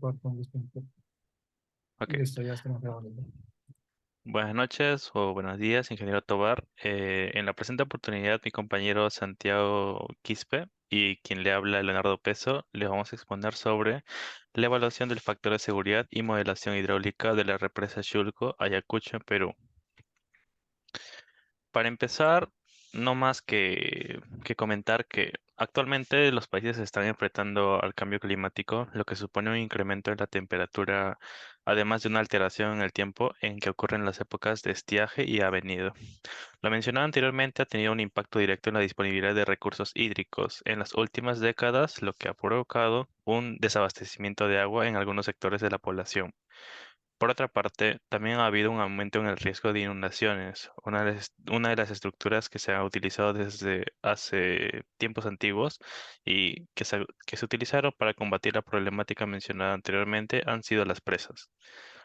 por con distinto. Ok. Listo, ya estamos grabando. Buenas noches o buenos días, ingeniero Tobar. En la presente oportunidad, mi compañero Santiago Quispe y quien le habla, Leonardo Peso, les vamos a exponer sobre la evaluación del factor de seguridad y modelación hidráulica de la represa Chulco, Ayacucho, en Perú. Para empezar, no más que comentar que actualmente los países se están enfrentando al cambio climático, lo que supone un incremento en la temperatura, además de una alteración en el tiempo en que ocurren las épocas de estiaje y avenido. Lo mencionado anteriormente ha tenido un impacto directo en la disponibilidad de recursos hídricos en las últimas décadas, lo que ha provocado un desabastecimiento de agua en algunos sectores de la población. Por otra parte, también ha habido un aumento en el riesgo de inundaciones. Una de las estructuras que se ha utilizado desde hace tiempos antiguos y que se utilizaron para combatir la problemática mencionada anteriormente han sido las presas.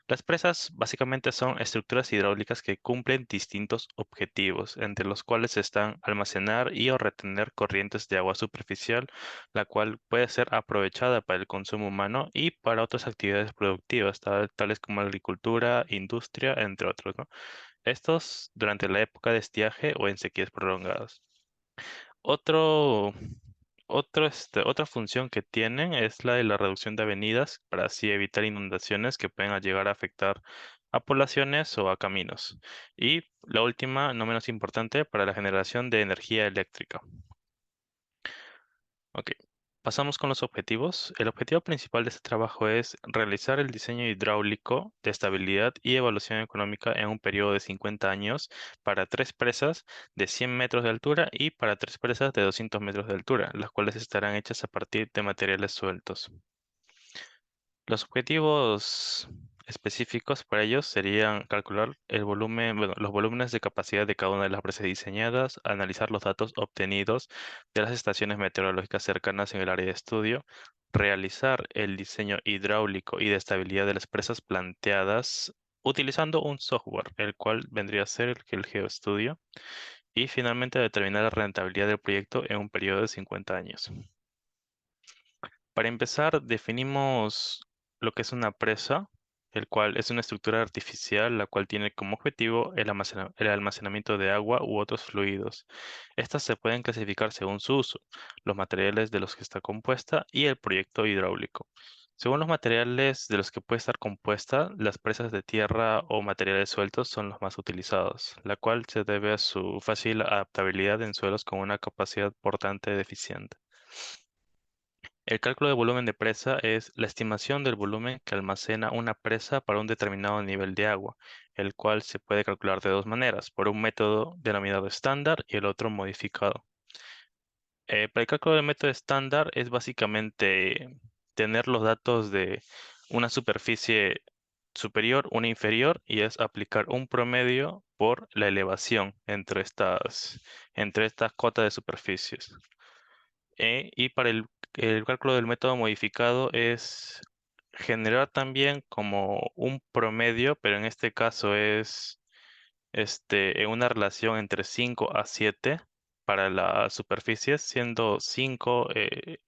Las presas básicamente son estructuras hidráulicas que cumplen distintos objetivos, entre los cuales están almacenar y o retener corrientes de agua superficial, la cual puede ser aprovechada para el consumo humano y para otras actividades productivas, tales como agricultura, industria, entre otros, ¿no? Estos durante la época de estiaje o en sequías prolongadas. Otro, otra función que tienen es la de la reducción de avenidas para así evitar inundaciones que pueden llegar a afectar a poblaciones o a caminos. Y la última, no menos importante, para la generación de energía eléctrica. Ok, pasamos con los objetivos. El objetivo principal de este trabajo es realizar el diseño hidráulico de estabilidad y evaluación económica en un periodo de 50 años para tres presas de 100 metros de altura y para tres presas de 200 metros de altura, las cuales estarán hechas a partir de materiales sueltos. Los objetivos específicos para ellos serían calcular el volumen, bueno, los volúmenes de capacidad de cada una de las presas diseñadas, analizar los datos obtenidos de las estaciones meteorológicas cercanas en el área de estudio, realizar el diseño hidráulico y de estabilidad de las presas planteadas utilizando un software, el cual vendría a ser el GeoStudio, y finalmente determinar la rentabilidad del proyecto en un periodo de 50 años. Para empezar, definimos lo que es una presa, el cual es una estructura artificial, la cual tiene como objetivo el almacenamiento de agua u otros fluidos. Estas se pueden clasificar según su uso, los materiales de los que está compuesta y el proyecto hidráulico. Según los materiales de los que puede estar compuesta, las presas de tierra o materiales sueltos son los más utilizados, la cual se debe a su fácil adaptabilidad en suelos con una capacidad portante deficiente. El cálculo de volumen de presa es la estimación del volumen que almacena una presa para un determinado nivel de agua, el cual se puede calcular de dos maneras, por un método denominado estándar y el otro modificado. Para el cálculo del método estándar es básicamente tener los datos de una superficie superior, una inferior, y es aplicar un promedio por la elevación entre estas cotas de superficies. Y para el cálculo del método modificado es generar también como un promedio, pero en este caso es en una relación entre 5 a 7 para las superficies, siendo 5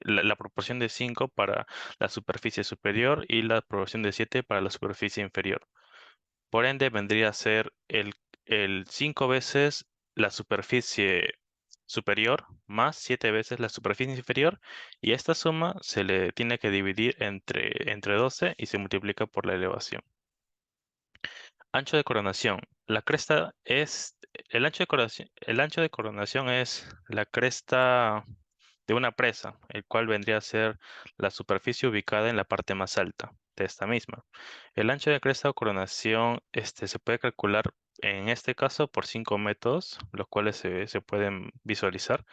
la proporción de 5 para la superficie superior y la proporción de 7 para la superficie inferior. Por ende, vendría a ser el 5 veces la superficie superior más 7 veces la superficie inferior, y esta suma se le tiene que dividir entre 12 y se multiplica por la elevación. Ancho de coronación. El ancho de coronación es la cresta de una presa, el cual vendría a ser la superficie ubicada en la parte más alta de esta misma. El ancho de cresta o coronación se puede calcular en este caso por 5 métodos, los cuales se pueden visualizar.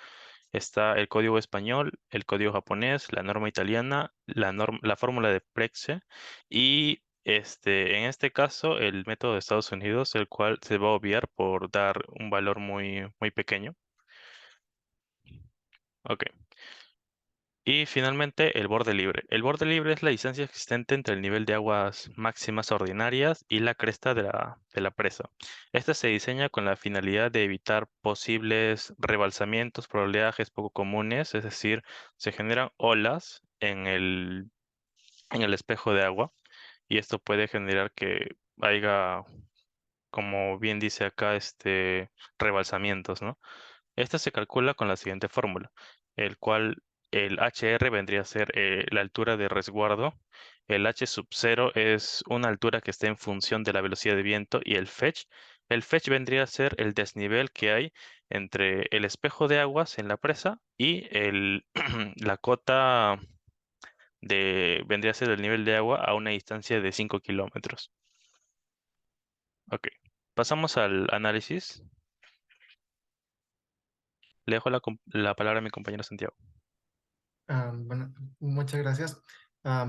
Está el código español, el código japonés, la norma italiana, la fórmula de Prexe y en este caso el método de Estados Unidos, el cual se va a obviar por dar un valor muy, muy pequeño. Ok. Y finalmente, el borde libre. El borde libre es la distancia existente entre el nivel de aguas máximas ordinarias y la cresta de la presa. Esta se diseña con la finalidad de evitar posibles rebalsamientos por oleajes poco comunes, es decir, se generan olas en el espejo de agua y esto puede generar que haya, como bien dice acá, rebalsamientos, ¿no? Esta se calcula con la siguiente fórmula, el cual el HR vendría a ser la altura de resguardo, el H sub 0 es una altura que está en función de la velocidad de viento y el fetch vendría a ser el desnivel que hay entre el espejo de aguas en la presa y la cota vendría a ser el nivel de agua a una distancia de 5 kilómetros. Ok, pasamos al análisis. Le dejo la palabra a mi compañero Santiago. Bueno, muchas gracias.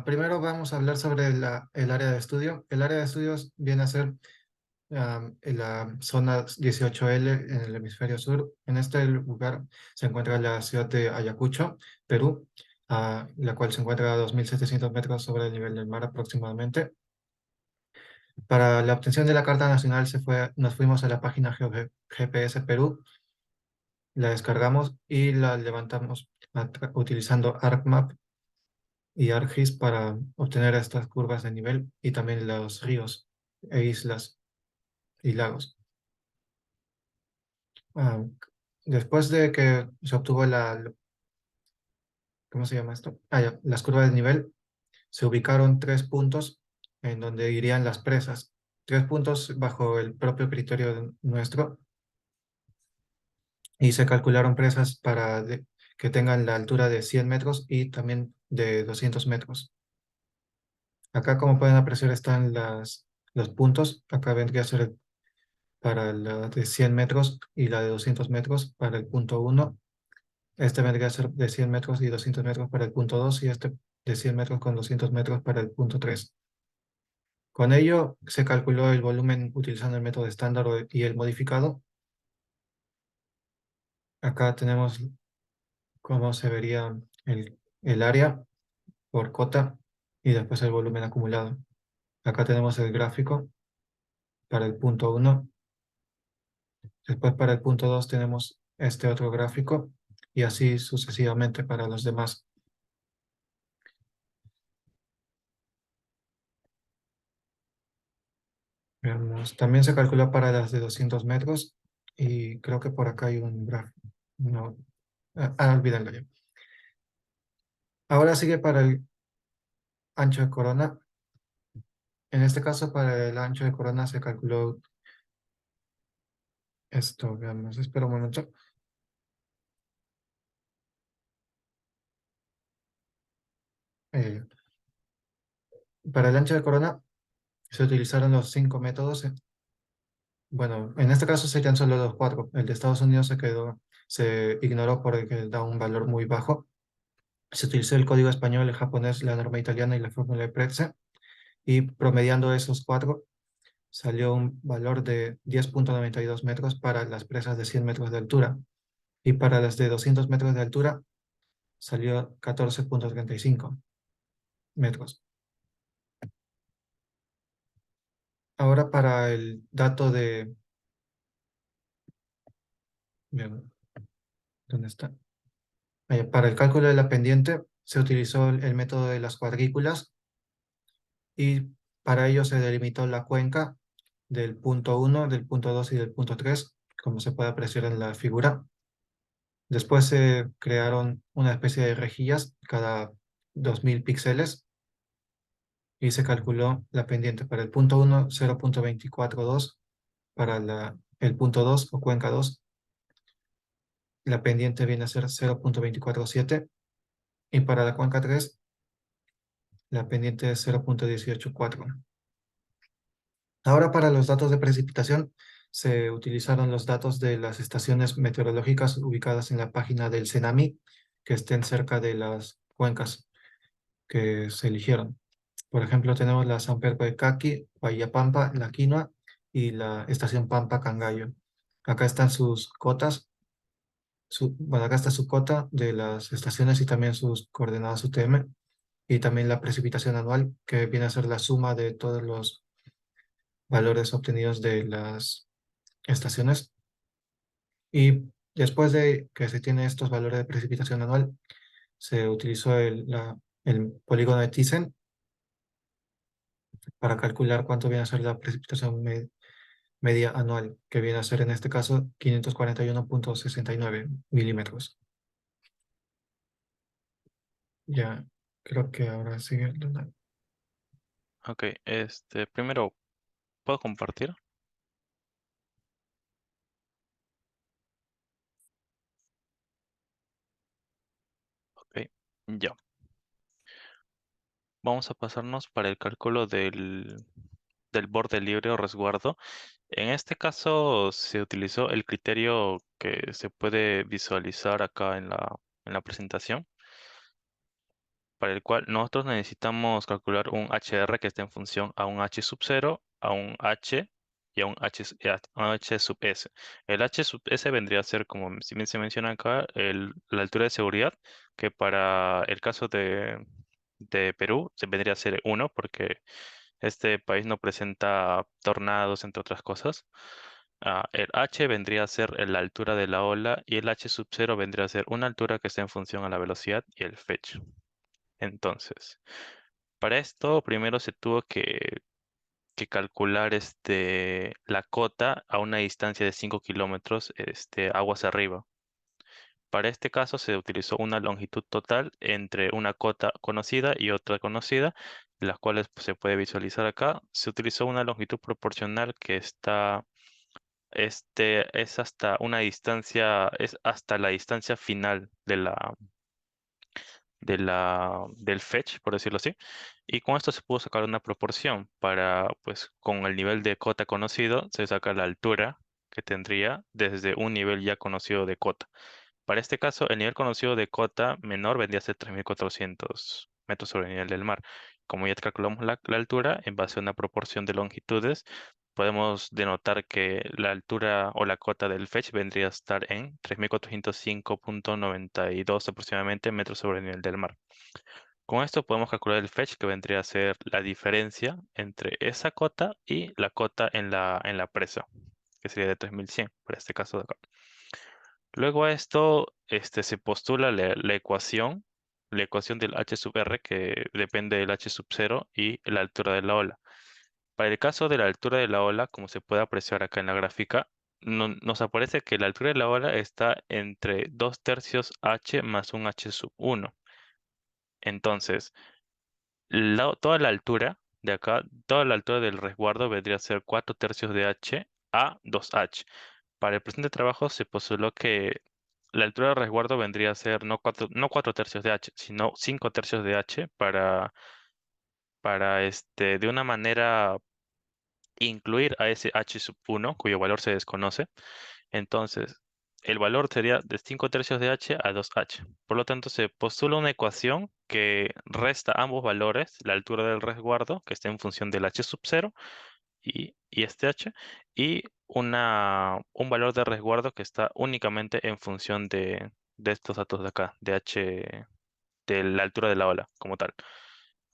Primero vamos a hablar sobre el área de estudio. El área de estudios viene a ser en la zona 18L en el hemisferio sur. En este lugar se encuentra la ciudad de Ayacucho, Perú, la cual se encuentra a 2.700 metros sobre el nivel del mar aproximadamente. Para la obtención de la Carta Nacional nos fuimos a la página GPS Perú, la descargamos y la levantamos utilizando ArcMap y ArcGIS para obtener estas curvas de nivel y también los ríos e islas y lagos. Ah, Después de que se obtuvo ¿cómo se llama esto? Ya, las curvas de nivel, se ubicaron 3 puntos en donde irían las presas. 3 puntos bajo el propio criterio nuestro y se calcularon presas que tengan la altura de 100 metros y también de 200 metros. Acá, como pueden apreciar, están los puntos. Acá vendría a ser para la de 100 metros y la de 200 metros para el punto uno. Este vendría a ser de 100 metros y 200 metros para el punto 2 y este de 100 metros con 200 metros para el punto 3. Con ello se calculó el volumen utilizando el método estándar y el modificado. Acá tenemos cómo se vería el área por cota y después el volumen acumulado. Acá tenemos el gráfico para el punto uno. Después para el punto 2 tenemos este otro gráfico y así sucesivamente para los demás. Veamos. También se calculó para las de 200 metros y creo que por acá hay un gráfico. No, olvídenlo ya. Ahora sigue para el ancho de corona. En este caso, para el ancho de corona se calculó esto. Veamos, espera un momento. Eh, para el ancho de corona se utilizaron los 5 métodos. Bueno, en este caso serían solo los 4. El de Estados Unidos se ignoró porque da un valor muy bajo. Se utilizó el código español, el japonés, la norma italiana y la fórmula de Pretze. Y promediando esos 4, salió un valor de 10,92 metros para las presas de 100 metros de altura. Y para las de 200 metros de altura salió 14,35 metros. Ahora para el dato bien, ¿dónde está? Para el cálculo de la pendiente se utilizó el método de las cuadrículas y para ello se delimitó la cuenca del punto uno, del punto 2 y del punto 3, como se puede apreciar en la figura. Después se crearon una especie de rejillas cada 2.000 píxeles y se calculó la pendiente para el punto uno 0,242, para el punto 2 o cuenca 2 la pendiente viene a ser 0,247 y para la cuenca 3 la pendiente es 0,184. Ahora para los datos de precipitación se utilizaron los datos de las estaciones meteorológicas ubicadas en la página del CENAMI que estén cerca de las cuencas que se eligieron. Por ejemplo, tenemos la San Pedro de Caqui, Bahía Pampa, La Quinoa y la estación Pampa Cangallo. Acá están sus cotas, bueno, acá está su cota de las estaciones y también sus coordenadas UTM y también la precipitación anual, que viene a ser la suma de todos los valores obtenidos de las estaciones. Y después de que se tiene estos valores de precipitación anual, se utilizó el polígono de Thyssen para calcular cuánto viene a ser la precipitación media anual, que viene a ser en este caso 541,69 milímetros. Ya, creo que ahora sigue Leonardo. Ok, primero, ¿puedo compartir? Ok, ya. Vamos a pasarnos para el cálculo del borde libre o resguardo. En este caso se utilizó el criterio que se puede visualizar acá en la presentación, para el cual nosotros necesitamos calcular un HR que esté en función a un H sub 0, a un H y a un H sub S. El H sub S vendría a ser, como si bien se menciona acá, la altura de seguridad, que para el caso de Perú se vendría a ser 1, porque este país no presenta tornados, entre otras cosas. El H vendría a ser la altura de la ola y el H sub 0 vendría a ser una altura que está en función a la velocidad y el fetch. Entonces, para esto primero se tuvo que calcular la cota a una distancia de 5 kilómetros aguas arriba. Para este caso se utilizó una longitud total entre una cota conocida y otra conocida, las cuales pues, se puede visualizar acá. Se utilizó una longitud proporcional que es hasta una distancia, es hasta la distancia final del fetch, por decirlo así. Y con esto se pudo sacar una proporción para, pues, con el nivel de cota conocido, se saca la altura que tendría desde un nivel ya conocido de cota. Para este caso, el nivel conocido de cota menor vendría a ser 3.400 metros sobre el nivel del mar. Como ya calculamos la altura, en base a una proporción de longitudes, podemos denotar que la altura o la cota del fetch vendría a estar en 3.405,92 aproximadamente metros sobre el nivel del mar. Con esto podemos calcular el fetch, que vendría a ser la diferencia entre esa cota y la cota en la presa, que sería de 3.100, por este caso de acá. Luego a esto se postula la ecuación del H sub R, que depende del H sub 0 y la altura de la ola. Para el caso de la altura de la ola, como se puede apreciar acá en la gráfica, nos aparece que la altura de la ola está entre 2 tercios H más un H sub 1. Entonces, toda la altura de acá, toda la altura del resguardo vendría a ser 4 tercios de H a 2H. Para el presente trabajo se postuló que la altura del resguardo vendría a ser no 4 tercios de H, sino 5 tercios de H para de una manera incluir a ese H sub 1, cuyo valor se desconoce. Entonces, el valor sería de 5 tercios de H a 2H. Por lo tanto, se postula una ecuación que resta ambos valores, la altura del resguardo, que está en función del H sub 0, y este H, y un valor de resguardo que está únicamente en función de estos datos de acá, de H, de la altura de la ola como tal.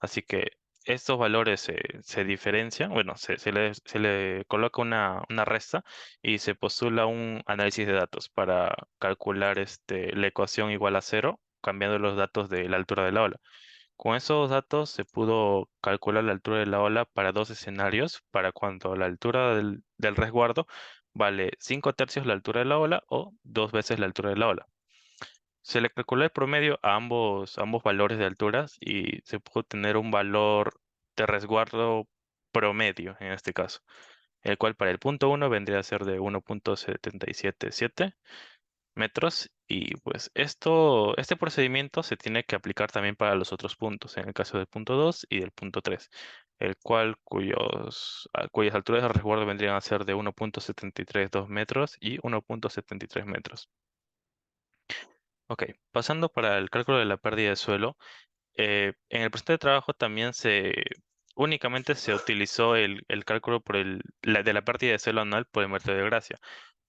Así que estos valores se diferencian, bueno, se le coloca una resta y se postula un análisis de datos para calcular la ecuación igual a cero, cambiando los datos de la altura de la ola. Con esos datos se pudo calcular la altura de la ola para dos escenarios, para cuando la altura del resguardo vale 5 tercios la altura de la ola o dos veces la altura de la ola. Se le calculó el promedio a ambos valores de alturas y se pudo tener un valor de resguardo promedio en este caso, el cual para el punto uno vendría a ser de 1.777 metros, y pues este procedimiento se tiene que aplicar también para los otros puntos, en el caso del punto 2 y del punto 3, el cual cuyas alturas de resguardo vendrían a ser de 1.732 metros y 1.73 metros. Ok, pasando para el cálculo de la pérdida de suelo, en el presente de trabajo también únicamente se utilizó el cálculo de la pérdida de suelo anual por el método de Gracia,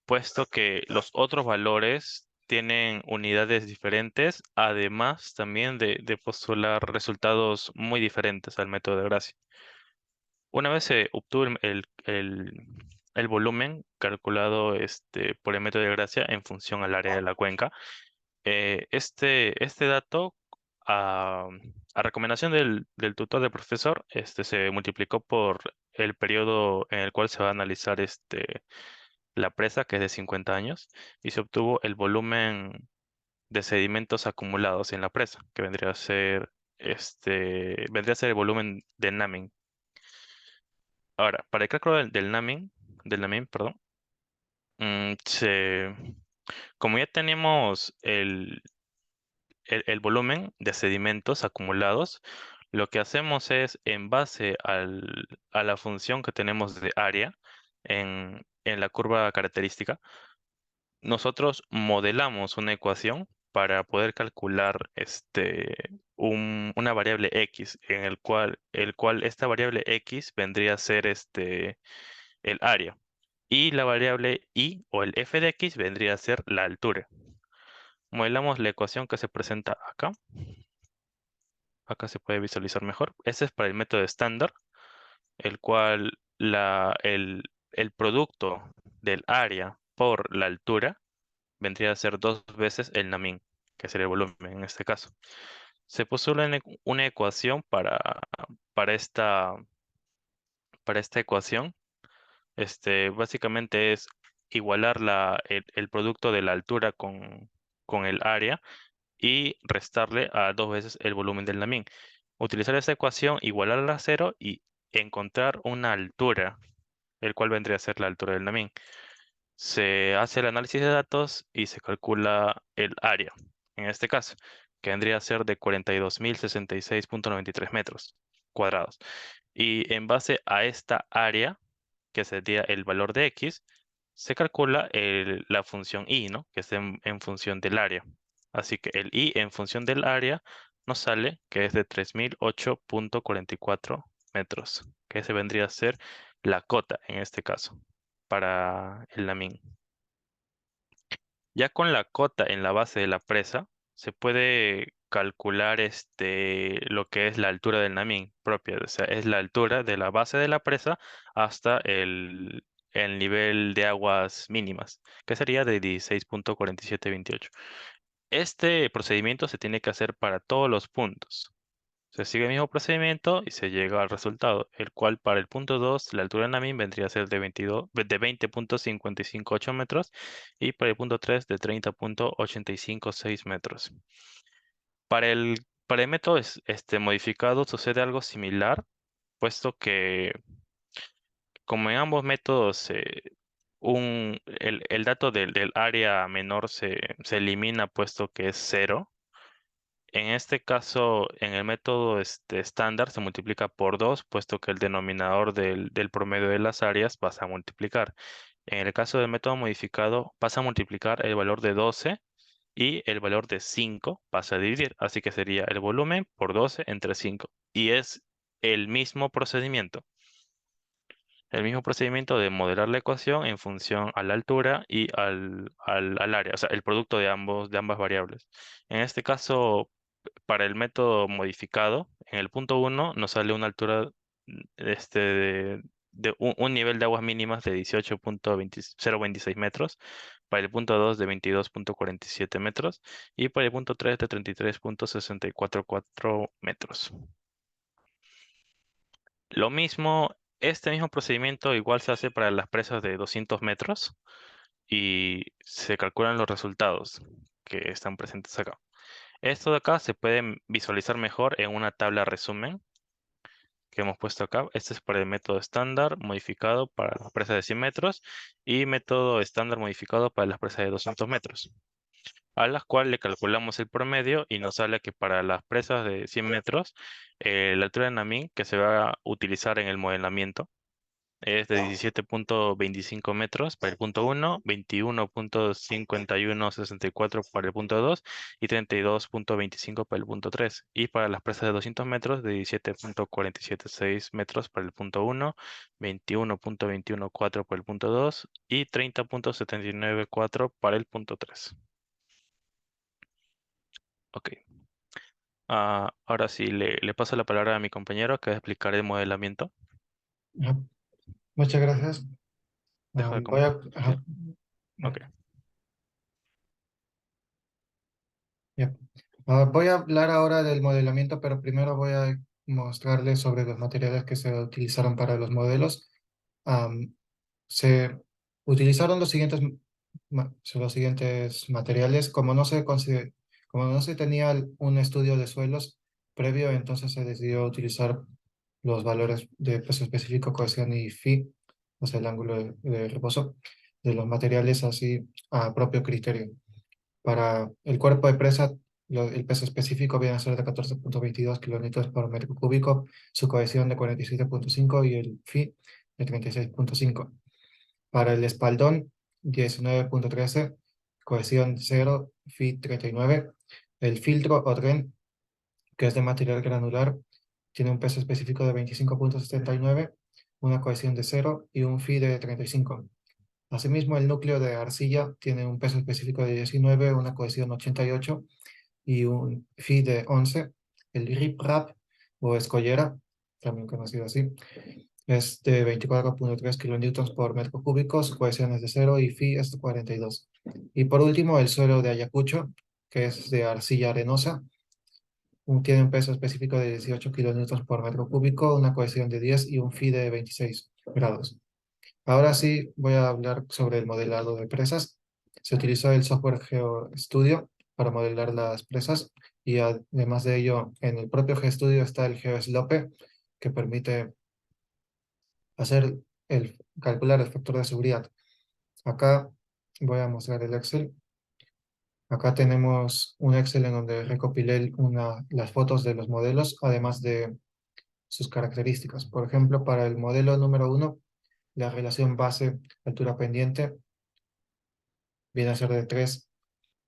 puesto que los otros valores tienen unidades diferentes, además también de postular resultados muy diferentes al método de Gracia. Una vez se obtuvo el volumen calculado por el método de Gracia en función al área de la cuenca, este dato a recomendación del tutor del profesor, se multiplicó por el periodo en el cual se va a analizar la presa, que es de 50 años, y se obtuvo el volumen de sedimentos acumulados en la presa, que vendría a ser el volumen de Namin. Ahora, para el cálculo del Namin, perdón, mm, se, como ya tenemos el volumen de sedimentos acumulados, lo que hacemos es, en base a la función que tenemos de área en la curva característica, nosotros modelamos una ecuación para poder calcular una variable x, en el cual esta variable x vendría a ser el área. Y la variable y o el f de x vendría a ser la altura. Modelamos la ecuación que se presenta acá. Acá se puede visualizar mejor. Este es para el método estándar, el cual el producto del área por la altura vendría a ser dos veces el Namin, que sería el volumen en este caso. Se postula una ecuación para esta, para esta ecuación. Básicamente es igualar el producto de la altura con el área y restarle a dos veces el volumen del Namin. Utilizar esta ecuación, igualarla a cero y encontrar una altura, el cual vendría a ser la altura del Namin. Se hace el análisis de datos y se calcula el área, en este caso, que vendría a ser de 42.066,93 metros cuadrados. Y en base a esta área, que sería el valor de x, se calcula la función y, ¿no? Que es en función del área. Así que el y en función del área nos sale que es de 3008,44 metros, que ese vendría a ser la cota en este caso para el Namin. Ya con la cota en la base de la presa, se puede calcular lo que es la altura del Namin propia. O sea, es la altura de la base de la presa hasta el nivel de aguas mínimas, que sería de 16,4728. Este procedimiento se tiene que hacer para todos los puntos. Se sigue el mismo procedimiento y se llega al resultado, el cual para el punto 2 la altura de Namin vendría a ser de 20,558 metros y para el punto 3 de 30,856 metros. Para el método modificado sucede algo similar, puesto que como en ambos métodos el dato del área menor se elimina puesto que es cero. En este caso, en el método estándar se multiplica por 2, puesto que el denominador del promedio de las áreas pasa a multiplicar. En el caso del método modificado, pasa a multiplicar el valor de 12 y el valor de 5 pasa a dividir. Así que sería el volumen por 12 entre 5. Y es el mismo procedimiento. El mismo procedimiento de modelar la ecuación en función a la altura y al área, o sea, el producto de ambas variables. En este caso, para el método modificado, en el punto uno nos sale una altura de un nivel de aguas mínimas de 18,026 metros, para el punto 2 de 22,47 metros y para el punto 3 de 33,644 metros. Lo mismo, este mismo procedimiento igual se hace para las presas de 200 metros y se calculan los resultados que están presentes acá. Esto de acá se puede visualizar mejor en una tabla resumen que hemos puesto acá. Este es para el método estándar modificado para las presas de 100 metros y método estándar modificado para las presas de 200 metros, a las cuales le calculamos el promedio y nos sale que para las presas de 100 metros, la altura de Namin que se va a utilizar en el modelamiento es de 17,25 metros para el punto uno, 21,5164 para el punto 2 y 32,25 para el punto 3. Y para las presas de 200 metros, de 17,476 metros para el punto uno, 21,214 para el punto 2 y 30,794 para el punto 3. Ok. Ahora sí, le paso la palabra a mi compañero que va a explicar el modelamiento. Ajá. Muchas gracias. Dejo de Voy a... compartir. ajá, Ok. ya. Voy a hablar ahora del modelamiento, pero primero voy a mostrarles sobre los materiales que se utilizaron para los modelos. Am, Se utilizaron los siguientes materiales. Como no se tenía un estudio de suelos previo, entonces se decidió utilizar los valores de peso específico, cohesión y phi, o sea, el ángulo de reposo de los materiales así a propio criterio. Para el cuerpo de presa, el peso específico viene a ser de 14,22 kilonewtons por metro cúbico, su cohesión de 47,5 y el phi de 36,5. Para el espaldón, 19,13, cohesión 0, phi 39. El filtro o tren, que es de material granular, tiene un peso específico de 25,79, una cohesión de 0 y un phi de 35. Asimismo, el núcleo de arcilla tiene un peso específico de 19, una cohesión 88 y un phi de 11. El riprap o escollera, también conocido así, es de 24,3 kilonewtons por metro cúbico, su cohesión es de 0 y phi es de 42. Y por último, el suelo de Ayacucho, que es de arcilla arenosa, tiene un peso específico de 18 kilonewtons por metro cúbico, una cohesión de 10 y un phi de 26 grados. Ahora sí voy a hablar sobre el modelado de presas. Se utilizó el software GeoStudio para modelar las presas y además de ello, en el propio GeoStudio está el GeoSlope que permite calcular el factor de seguridad. Acá voy a mostrar el Excel. Acá tenemos un Excel en donde recopilé las fotos de los modelos, además de sus características. Por ejemplo, para el modelo número uno, la relación base altura pendiente viene a ser de 3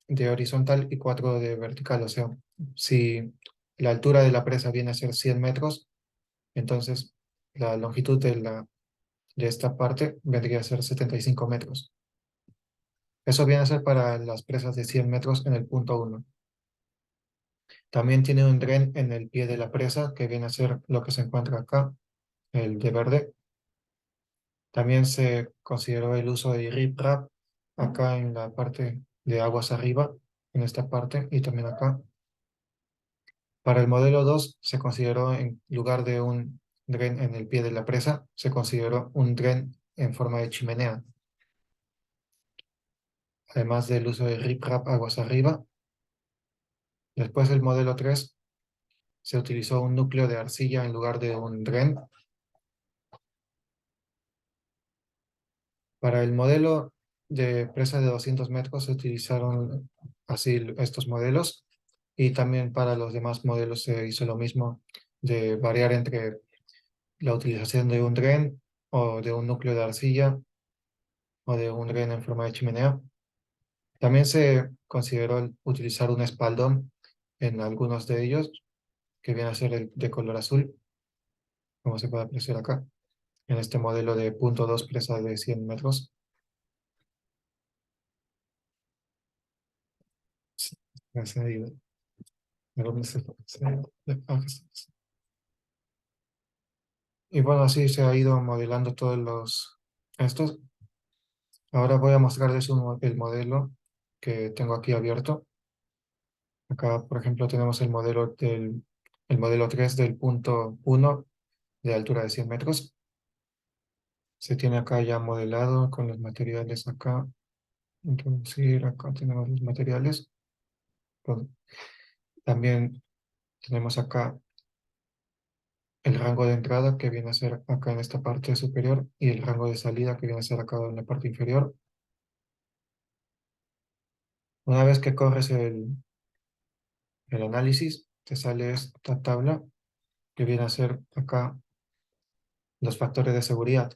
de horizontal y 4 de vertical. O sea, si la altura de la presa viene a ser 100 metros, entonces la longitud de esta parte vendría a ser 75 metros. Eso viene a ser para las presas de 100 metros en el punto uno. También tiene un dren en el pie de la presa, que viene a ser lo que se encuentra acá, el de verde. También se consideró el uso de riprap acá en la parte de aguas arriba, en esta parte, y también acá. Para el modelo 2 se consideró, en lugar de un dren en el pie de la presa, se consideró un dren en forma de chimenea, además del uso de riprap aguas arriba. Después del modelo 3 se utilizó un núcleo de arcilla en lugar de un dren. Para el modelo de presa de 200 metros se utilizaron así estos modelos y también para los demás modelos se hizo lo mismo de variar entre la utilización de un dren o de un núcleo de arcilla o de un dren en forma de chimenea. También se consideró utilizar un espaldón en algunos de ellos, que viene a ser el de color azul, como se puede apreciar acá, en este modelo de punto 2 presa de 100 metros. Gracias a Dios. ¿De dónde se fue? Aquí está. Y bueno, así se ha ido modelando todos estos. Ahora voy a mostrarles el modelo que tengo aquí abierto. Acá, por ejemplo, tenemos el modelo 3 del punto uno de altura de 100 metros. Se tiene acá ya modelado con los materiales acá. Introducir, acá tenemos los materiales. También tenemos acá el rango de entrada que viene a ser acá en esta parte superior y el rango de salida que viene a ser acá en la parte inferior. Una vez que corres el análisis, te sale esta tabla que viene a ser acá los factores de seguridad,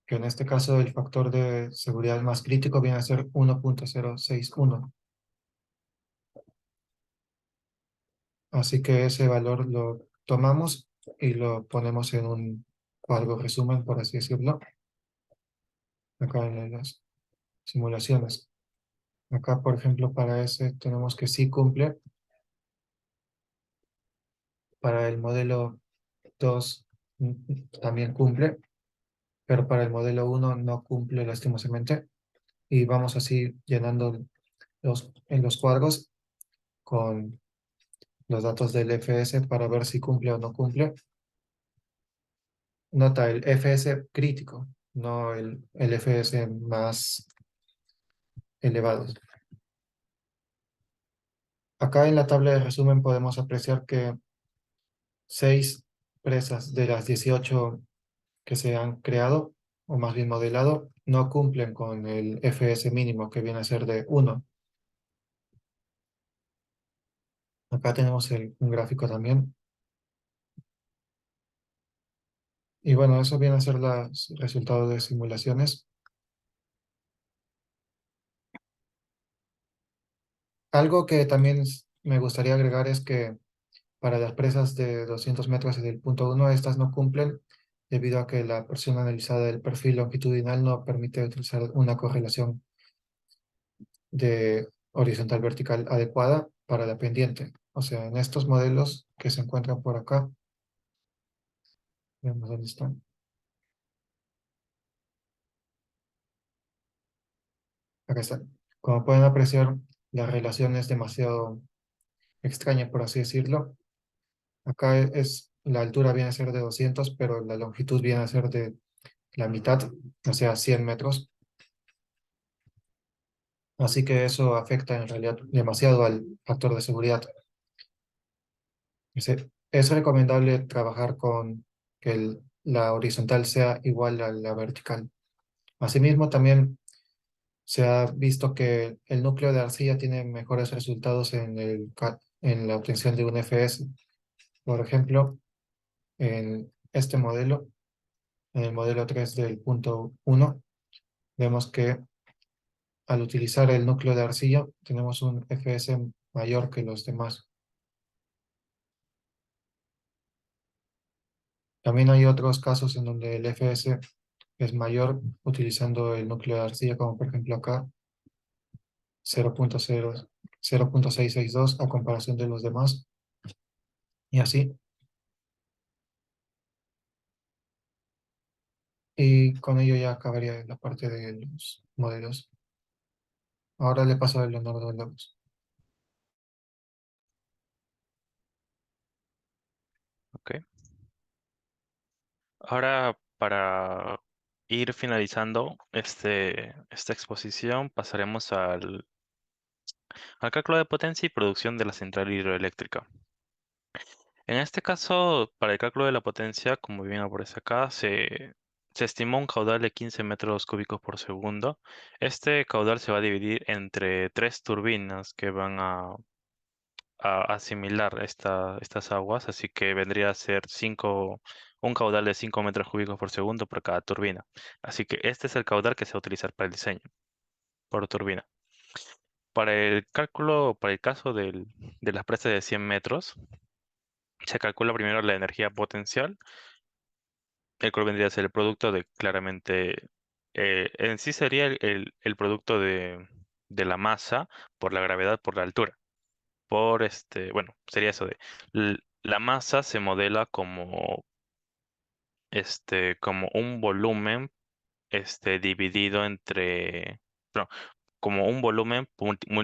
que en este caso el factor de seguridad más crítico viene a ser 1,061. Así que ese valor lo tomamos y lo ponemos en un cuadro resumen, por así decirlo, acá en las simulaciones. Acá, por ejemplo, para ese tenemos que sí cumple. Para el modelo 2 también cumple, pero para el modelo uno no cumple lastimosamente. Y vamos así llenando en los cuadros con los datos del FS para ver si cumple o no cumple. Nota el FS crítico, no el FS más elevado. Acá en la tabla de resumen podemos apreciar que 6 presas de las 18 que se han creado, o más bien modelado, no cumplen con el FS mínimo que viene a ser de 1. Acá tenemos un gráfico también. Y bueno, eso viene a ser los resultados de simulaciones. Algo que también me gustaría agregar es que para las presas de 200 metros y del punto 1, estas no cumplen debido a que la porción analizada del perfil longitudinal no permite utilizar una correlación de horizontal vertical adecuada para la pendiente. O sea, en estos modelos que se encuentran por acá, veamos dónde están. Acá están. Como pueden apreciar, la relación es demasiado extraña, por así decirlo. Acá la altura viene a ser de 200, pero la longitud viene a ser de la mitad, o sea, 100 metros. Así que eso afecta en realidad demasiado al factor de seguridad. Es recomendable trabajar con que la horizontal sea igual a la vertical. Asimismo, también se ha visto que el núcleo de arcilla tiene mejores resultados en la obtención de un FS. Por ejemplo, en este modelo, en el modelo 3 del punto 1, vemos que al utilizar el núcleo de arcilla tenemos un FS mayor que los demás. También hay otros casos en donde el FS es mayor utilizando el núcleo de arcilla, como por ejemplo acá, 0.662 a comparación de los demás, y así. Y con ello ya acabaría la parte de los modelos. Ahora le paso a Leonardo de la voz. Ok. Ahora, para ir finalizando esta exposición, pasaremos al cálculo de potencia y producción de la central hidroeléctrica. En este caso, para el cálculo de la potencia, como bien aparece acá, se estimó un caudal de 15 metros cúbicos por segundo. Este caudal se va a dividir entre tres turbinas que van a asimilar estas aguas, así que vendría a ser un caudal de 5 metros cúbicos por segundo por cada turbina. Así que este es el caudal que se va a utilizar para el diseño por turbina. Para el caso de las presas de 100 metros, se calcula primero la energía potencial, el cual vendría a ser el producto de claramente, en sí sería el producto de la masa por la gravedad por la altura. Bueno, sería eso de la masa se modela como un volumen, dividido no, como un volumen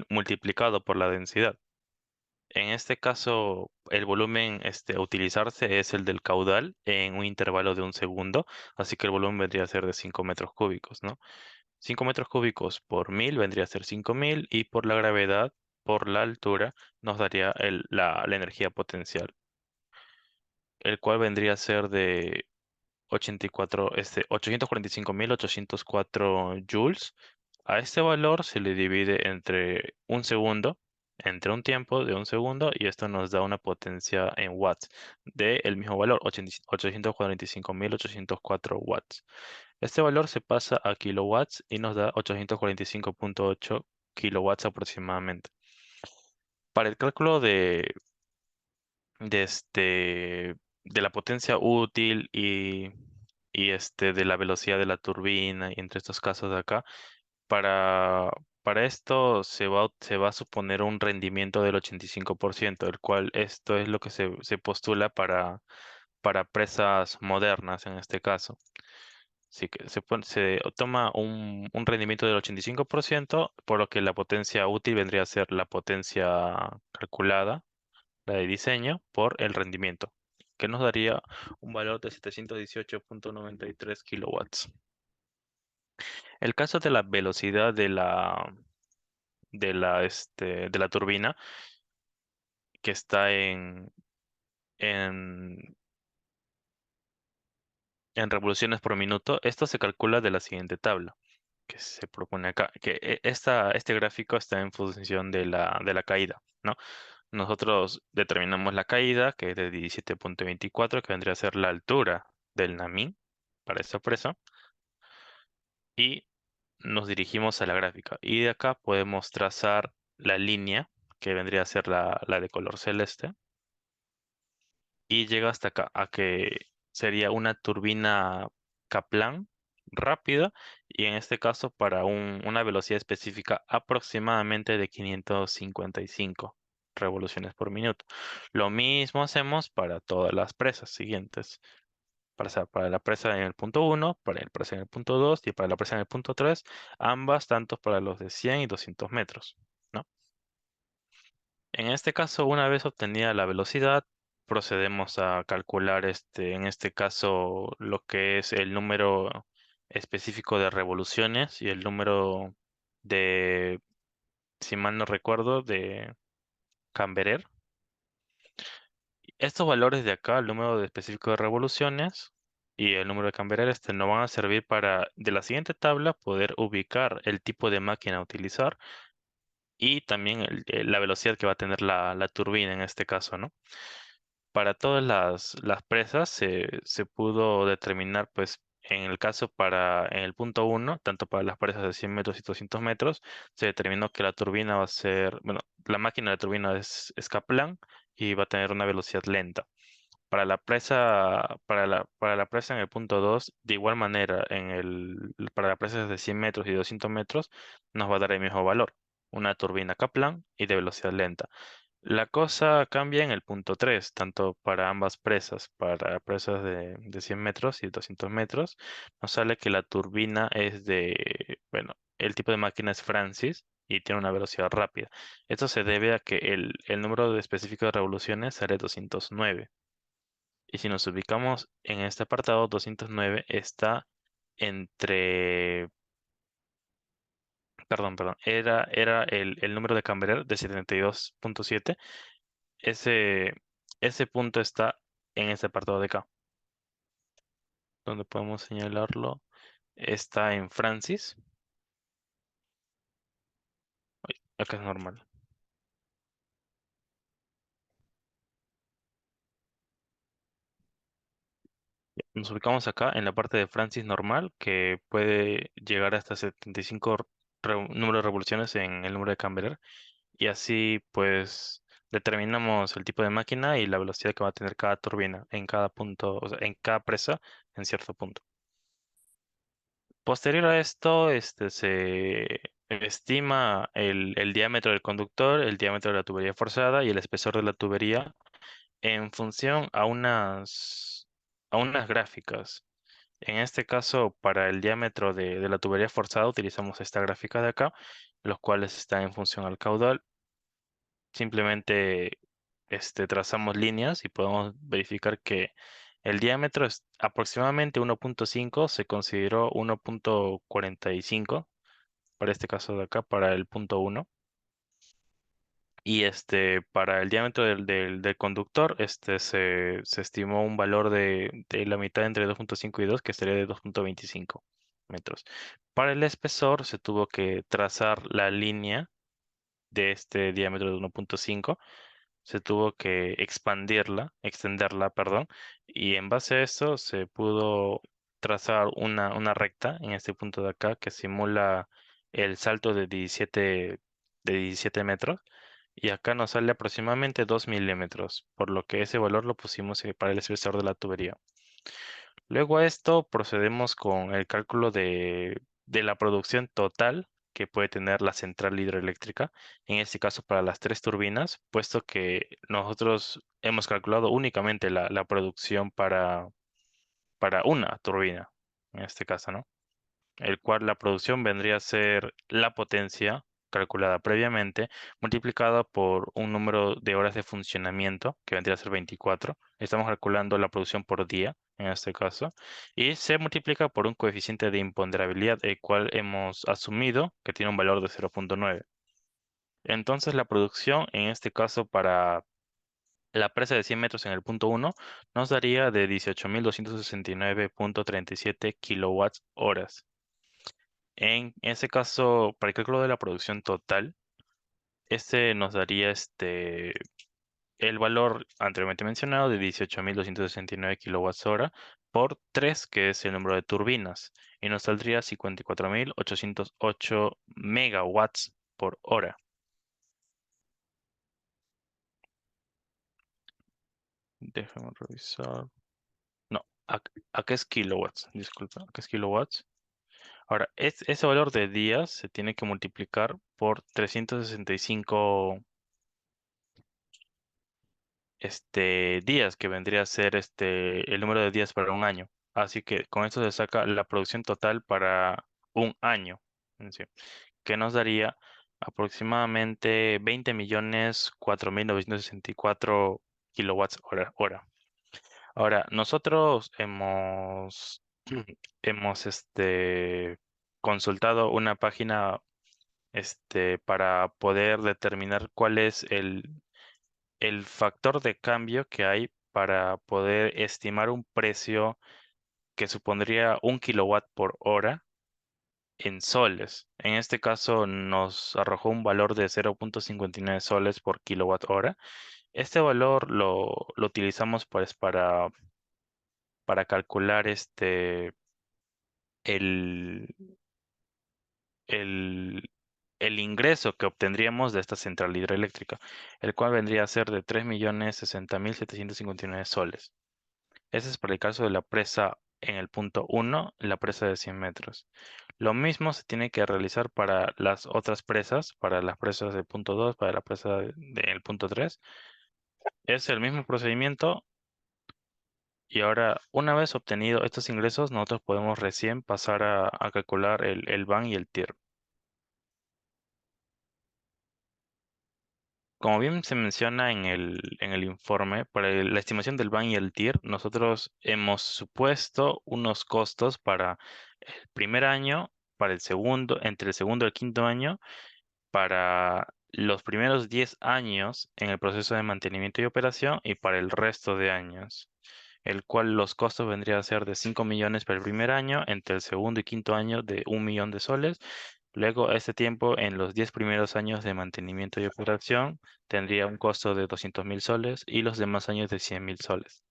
multiplicado por la densidad. En este caso, el volumen, a utilizarse es el del caudal en un intervalo de un segundo, así que el volumen vendría a ser de 5 metros cúbicos, ¿no? 5 metros cúbicos por 1000 vendría a ser 5000 y por la gravedad, por la altura, nos daría la energía potencial, el cual vendría a ser de 845.804 joules. A este valor se le divide entre un segundo, entre un tiempo de un segundo, y esto nos da una potencia en watts del mismo valor, 845.804 watts. Este valor se pasa a kilowatts y nos da 845.8 kilowatts aproximadamente. Para el cálculo de de la potencia útil y de la velocidad de la turbina, y entre estos casos de acá, para esto se va a suponer un rendimiento del 85%, el cual esto es lo que se postula para presas modernas en este caso. Así que se toma un rendimiento del 85%, por lo que la potencia útil vendría a ser la potencia calculada la de diseño, por el rendimiento, que nos daría un valor de 718,93 kilowatts. El caso de la velocidad de la turbina, que está en, en revoluciones por minuto, esto se calcula de la siguiente tabla que se propone acá, que este gráfico está en función de la caída, ¿no? Nosotros determinamos la caída, que es de 17,24, que vendría a ser la altura del Namin para esa presa, y nos dirigimos a la gráfica. Y de acá podemos trazar la línea, que vendría a ser la de color celeste, y llega hasta acá, a que sería una turbina Kaplan rápida, y en este caso para una velocidad específica aproximadamente de 555 revoluciones por minuto. Lo mismo hacemos para todas las presas siguientes. Para la presa en el punto uno, para la presa en el punto 2 y para la presa en el punto 3, ambas tanto para los de 100 y 200 metros, ¿no? En este caso, una vez obtenida la velocidad, procedemos a calcular en este caso lo que es el número específico de revoluciones y el número de, si mal no recuerdo, de Camberer. Estos valores de acá, el número de específico de revoluciones y el número de Camberer, nos van a servir para, de la siguiente tabla, poder ubicar el tipo de máquina a utilizar y también la velocidad que va a tener la turbina en este caso, ¿no? Para todas las presas se pudo determinar, pues, en el caso en el punto uno, tanto para las presas de 100 metros y 200 metros, se determinó que la turbina va a ser, bueno, la máquina de turbina es Kaplan y va a tener una velocidad lenta. Para la presa en el punto 2, de igual manera, para la presa de 100 metros y 200 metros, nos va a dar el mismo valor, una turbina Kaplan y de velocidad lenta. La cosa cambia en el punto 3, tanto para ambas presas, para presas de 100 metros y 200 metros, nos sale que la turbina bueno, el tipo de máquina es Francis y tiene una velocidad rápida. Esto se debe a que el número específico de revoluciones sale 209. Y si nos ubicamos en este apartado, 209 está entre, perdón, era el número de Camberer de 72,7. Ese, ese punto está en este apartado de acá, donde podemos señalarlo. Está en Francis. Ay, acá es normal. Nos ubicamos acá en la parte de Francis normal, que puede llegar hasta 75 número de revoluciones en el número de Camberer. Y así, pues, determinamos el tipo de máquina y la velocidad que va a tener cada turbina en cada punto, o sea, en cada presa en cierto punto. Posterior a esto, se estima el diámetro del conductor, el diámetro de la tubería forzada y el espesor de la tubería en función a unas gráficas. En este caso, para el diámetro de la tubería forzada utilizamos esta gráfica de acá, los cuales están en función al caudal. Simplemente trazamos líneas y podemos verificar que el diámetro es aproximadamente 1,5, se consideró 1,45 para este caso de acá, para el punto uno. Y para el diámetro del conductor, se estimó un valor de la mitad entre 2,5 y 2, que sería de 2,25 metros. Para el espesor se tuvo que trazar la línea de este diámetro de 1,5, se tuvo que extenderla, perdón, y en base a eso se pudo trazar una recta en este punto de acá que simula el salto de 17 metros, y acá nos sale aproximadamente 2 milímetros, por lo que ese valor lo pusimos para el espesor de la tubería. Luego a esto procedemos con el cálculo de la producción total que puede tener la central hidroeléctrica, en este caso para las tres turbinas, puesto que nosotros hemos calculado únicamente la producción para una turbina, en este caso, ¿no? El cual la producción vendría a ser la potencia calculada previamente, multiplicada por un número de horas de funcionamiento, que vendría a ser 24. Estamos calculando la producción por día, en este caso, y se multiplica por un coeficiente de imponderabilidad, el cual hemos asumido que tiene un valor de 0,9. Entonces, la producción, en este caso, para la presa de 100 metros en el punto uno nos daría de 18.269.37 kilowatts horas. En ese caso, para el cálculo de la producción total, este nos daría el valor anteriormente mencionado de 18.269 kilowatts hora por 3, que es el número de turbinas, y nos saldría 54.808 megawatts por hora. Déjame revisar. No, acá es kilowatts, disculpa, acá es kilowatts. Ahora, ese valor de días se tiene que multiplicar por 365 días, que vendría a ser el número de días para un año. Así que con esto se saca la producción total para un año, en sí, que nos daría aproximadamente 20.004.964 kilowatts hora. Ahora, nosotros hemos consultado una página para poder determinar cuál es el factor de cambio que hay para poder estimar un precio que supondría 1 kilowatt por hora en soles. En este caso nos arrojó un valor de 0,59 soles por kilowatt hora. Este valor lo utilizamos pues para calcular el, el, el ingreso que obtendríamos de esta central hidroeléctrica, el cual vendría a ser de 3.060.759 soles. Ese es para el caso de la presa en el punto uno, la presa de 100 metros. Lo mismo se tiene que realizar para las otras presas, para las presas del punto 2, para la presa del punto 3. Es el mismo procedimiento y ahora, una vez obtenido estos ingresos, nosotros podemos recién pasar a calcular el BAN y el TIR. Como bien se menciona en el informe, para la estimación del BAN y el TIR, nosotros hemos supuesto unos costos para el primer año, para el segundo, entre el segundo y el quinto año, para los primeros 10 años en el proceso de mantenimiento y operación y para el resto de años, el cual los costos vendrían a ser de 5 millones para el primer año, entre el segundo y quinto año de 1 millón de soles. Luego, este tiempo, en los 10 primeros años de mantenimiento y operación, tendría un costo de 200.000 soles y los demás años de 100.000 soles.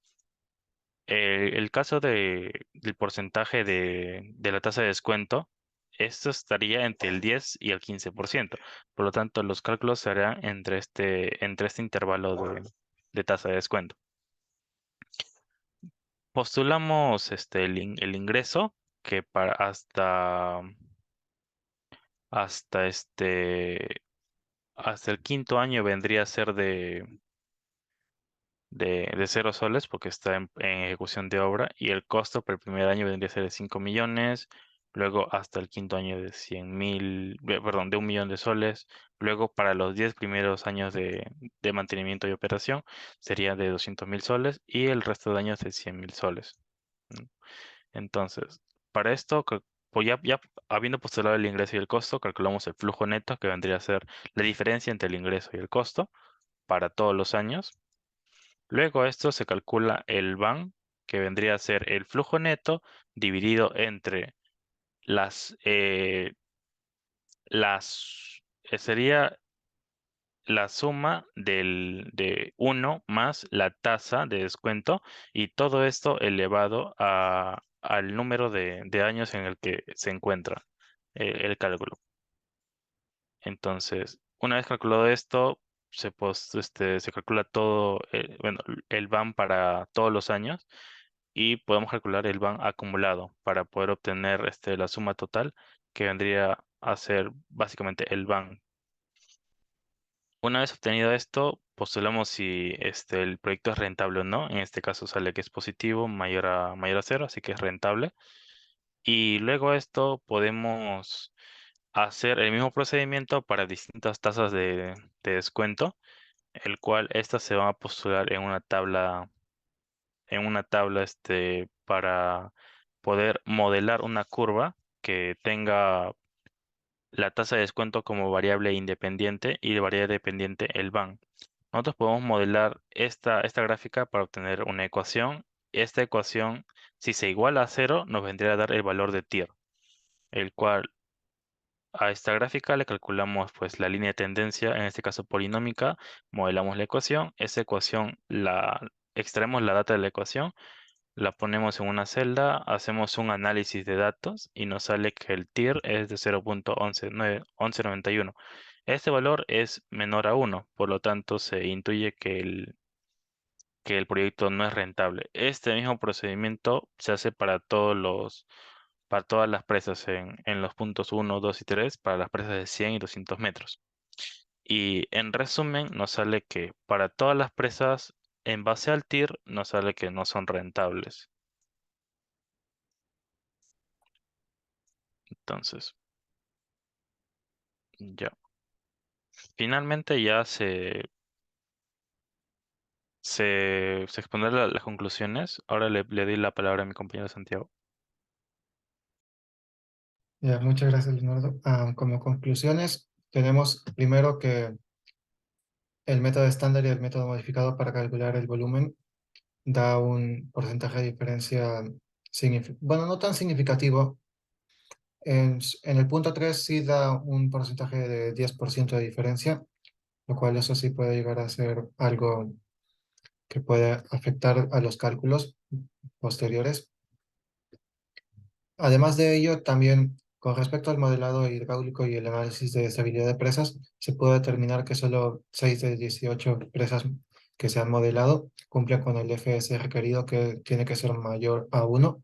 El caso del porcentaje de la tasa de descuento, esto estaría entre el 10 y el 15%. Por lo tanto, los cálculos se harán entre este intervalo de tasa de descuento. Postulamos el ingreso que hasta hasta el quinto año vendría a ser de 0 soles porque está en ejecución de obra, y el costo por el primer año vendría a ser de 5 millones, luego hasta el quinto año de 100.000, perdón, de 1 millón de soles, luego para los 10 primeros años de mantenimiento y operación sería de 200.000 soles y el resto de años de 100.000 soles. ¿No? Entonces, para esto, pues ya habiendo postulado el ingreso y el costo, calculamos el flujo neto, que vendría a ser la diferencia entre el ingreso y el costo para todos los años. Luego a esto se calcula el BAN, que vendría a ser el flujo neto dividido entre sería la suma de uno más la tasa de descuento, y todo esto elevado al número de años en el que se encuentra el cálculo. Entonces, una vez calculado esto, se calcula todo, bueno, el BAN para todos los años, y podemos calcular el BAN acumulado para poder obtener la suma total, que vendría a ser básicamente el BAN. Una vez obtenido esto, postulamos si el proyecto es rentable o no. En este caso sale que es positivo, mayor a cero, así que es rentable. Y luego esto podemos hacer el mismo procedimiento para distintas tasas de descuento, el cual estas se van a postular en una tabla para poder modelar una curva que tenga la tasa de descuento como variable independiente y de variable dependiente el van. Nosotros podemos modelar esta gráfica para obtener una ecuación. Esta ecuación, si se iguala a cero, nos vendría a dar el valor de TIR, el cual a esta gráfica le calculamos pues la línea de tendencia, en este caso polinómica, modelamos la ecuación, esa ecuación extraemos la data de la ecuación, la ponemos en una celda, hacemos un análisis de datos y nos sale que el TIR es de 0.1191. Este valor es menor a uno, por lo tanto se intuye que el proyecto no es rentable. Este mismo procedimiento se hace para todas las presas en los puntos uno, 2 y 3, para las presas de 100 y 200 metros. Y en resumen, nos sale que para todas las presas, en base al TIR, nos sale que no son rentables. Entonces, ya. Finalmente ya se expondrán las conclusiones. Ahora le doy la palabra a mi compañero Santiago. Ya, muchas gracias, Leonardo. Como conclusiones, tenemos primero que el método estándar y el método modificado para calcular el volumen da un porcentaje de diferencia, bueno, no tan significativo. En el punto 3 sí da un porcentaje de 10% de diferencia, lo cual eso sí puede llegar a ser algo que puede afectar a los cálculos posteriores. Además de ello, también con respecto al modelado hidráulico y el análisis de estabilidad de presas, se puede determinar que solo 6 de 18 presas que se han modelado cumplen con el FS requerido, que tiene que ser mayor a 1.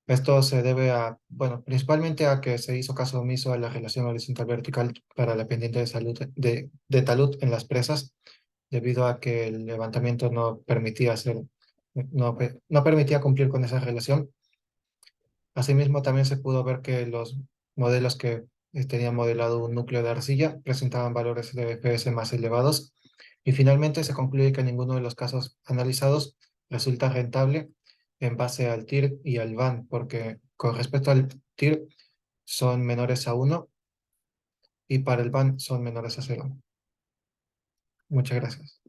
Esto se debe a, bueno, principalmente a que se hizo caso omiso a la relación horizontal vertical para la pendiente de salud de talud en las presas, debido a que el levantamiento no permitía no permitía cumplir con esa relación. Asimismo, también se pudo ver que los modelos que tenían modelado un núcleo de arcilla presentaban valores de FPS más elevados. Y finalmente se concluye que ninguno de los casos analizados resulta rentable en base al TIR y al VAN, porque con respecto al TIR son menores a 1 y para el VAN son menores a 0. Muchas gracias.